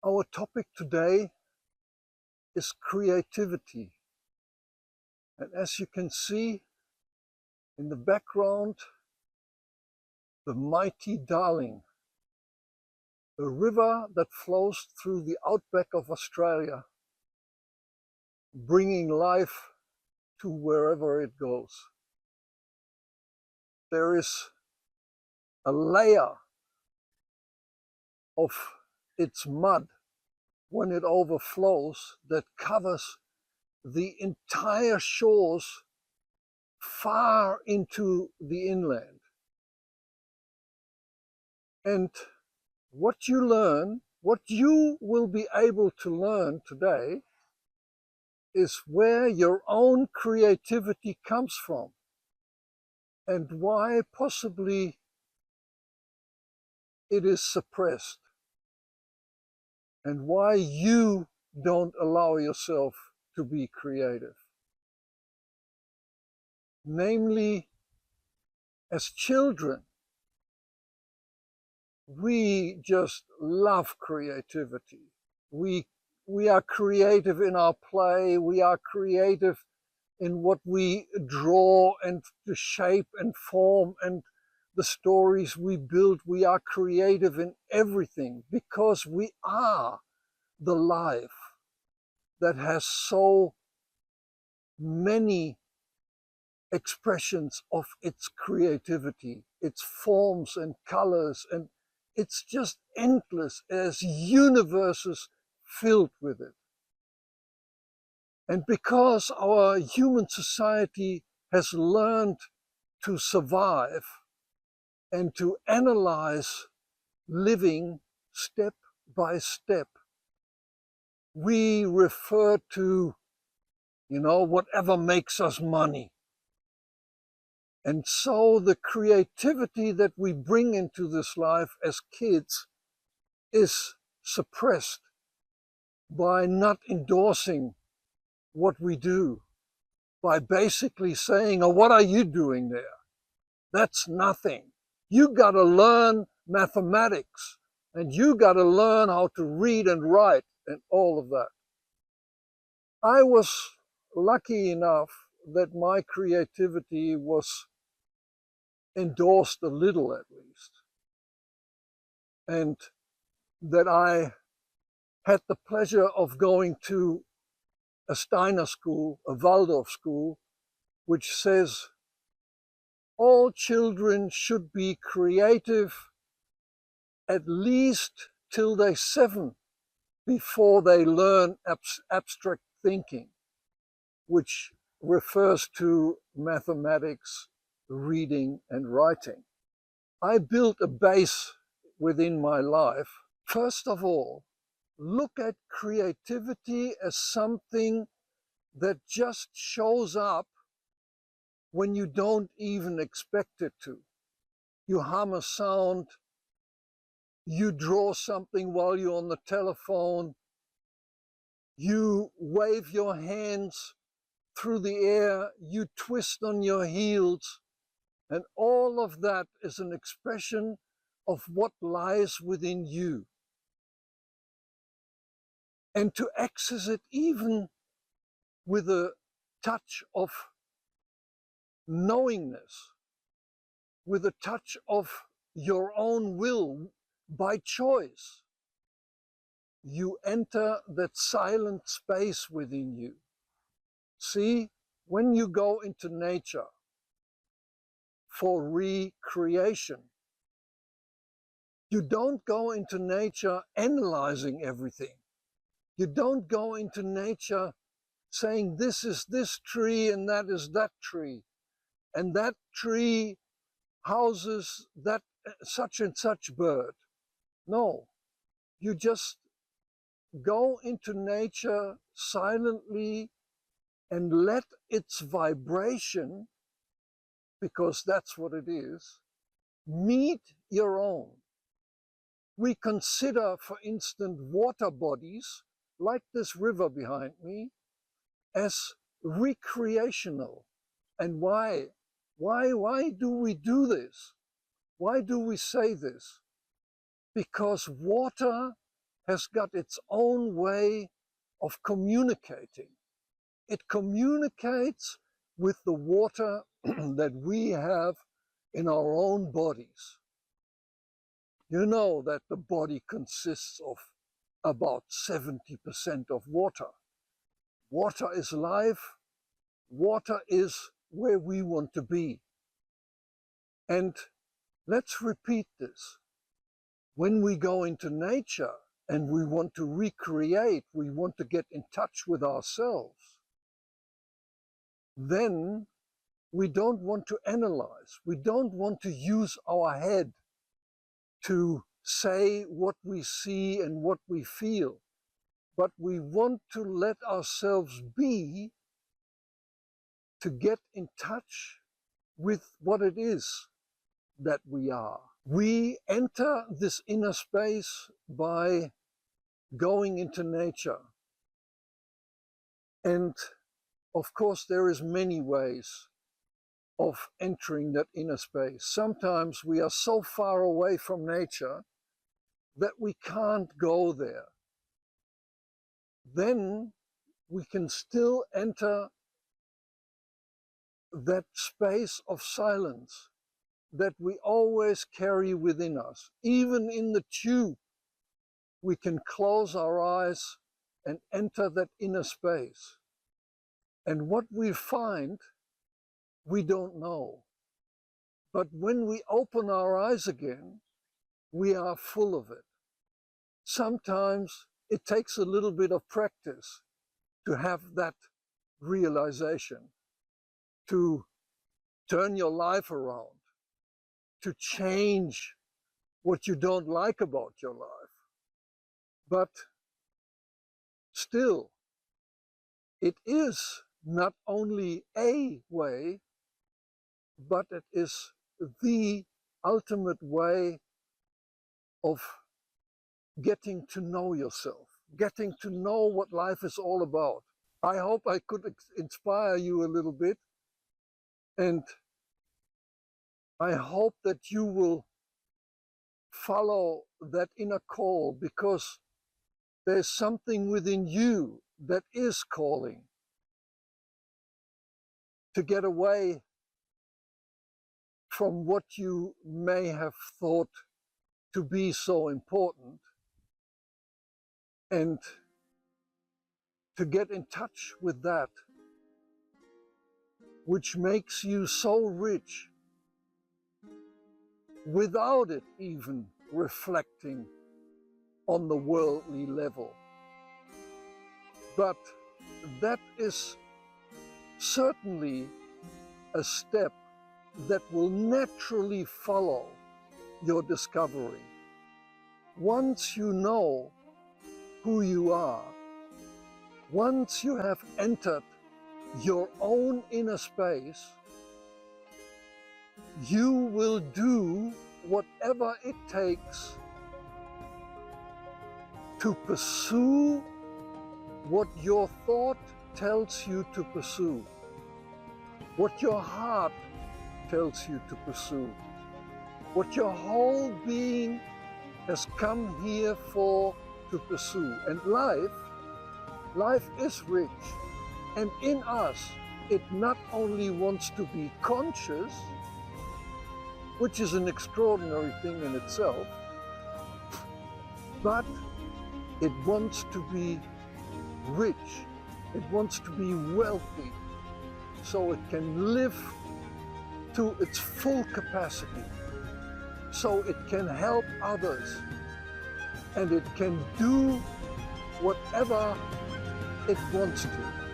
Our topic today is creativity. And as you can see in the background, the mighty Darling, a river that flows through the outback of Australia, bringing life to wherever it goes. There is a layer of its mud when it overflows that covers the entire shores far into the inland. And what you will be able to learn today is where your own creativity comes from and why possibly it is suppressed and why you don't allow yourself to be creative. Namely, as children, we just love creativity. We are creative in our play. We are creative in what we draw and the shape and form and the stories we build. We are creative in everything because we are the life that has so many expressions of its creativity, its forms and colors, and it's just endless as universes filled with it. And because our human society has learned to survive and to analyze living step by step, we refer to, whatever makes us money. And so the creativity that we bring into this life as kids is suppressed by not endorsing what we do, by basically saying, oh, what are you doing there? That's nothing. You got to learn mathematics and you got to learn how to read and write and all of that. I was lucky enough that my creativity was endorsed a little at least, and that I had the pleasure of going to a Steiner school, a Waldorf school, which says all children should be creative at least till they're 7 before they learn abstract thinking, which refers to mathematics, reading and writing. I built a base within my life. First of all, look at creativity as something that just shows up when you don't even expect it to. You hum a sound, you draw something while you're on the telephone, you wave your hands through the air, you twist on your heels, and all of that is an expression of what lies within you. And to access it even with a touch of knowingness, with a touch of your own will by choice, you enter that silent space within you. See, when you go into nature for recreation, you don't go into nature analyzing everything. You don't go into nature saying this is this tree and that is that tree, and that tree houses that such and such bird. No, you just go into nature silently and let its vibration, because that's what it is, meet your own. We consider, for instance, water bodies like this river behind me as recreational. And why? Why do we do this? Why do we say this? Because water has got its own way of communicating. It communicates with the water that we have in our own bodies. You know that the body consists of about 70% of water. Water is life. Water is where we want to be. And let's repeat this. When we go into nature and we want to recreate, we want to get in touch with ourselves, then we don't want to analyze. We don't want to use our head to say what we see and what we feel, but we want to let ourselves be, to get in touch with what it is that we are. We enter this inner space by going into nature. And of course, there is many ways of entering that inner space. Sometimes we are so far away from nature that we can't go there. Then we can still enter that space of silence that we always carry within us. Even in the tube, we can close our eyes and enter that inner space. And what we find, we don't know. But when we open our eyes again, we are full of it. Sometimes it takes a little bit of practice to have that realization, to turn your life around, to change what you don't like about your life. But still, it is not only a way, but it is the ultimate way of getting to know yourself, getting to know what life is all about. I hope I could inspire you a little bit, and I hope that you will follow that inner call, because there's something within you that is calling to get away from what you may have thought to be so important, and to get in touch with that which makes you so rich without it even reflecting on the worldly level. But that is certainly a step that will naturally follow your discovery. Once you know who you are, once you have entered your own inner space, you will do whatever it takes to pursue what your thought tells you to pursue, what your heart tells you to pursue, what your whole being has come here for to pursue. And life is rich, and in us it not only wants to be conscious, which is an extraordinary thing in itself, but it wants to be rich, it wants to be wealthy, so it can live to its full capacity, so it can help others, and it can do whatever it wants to.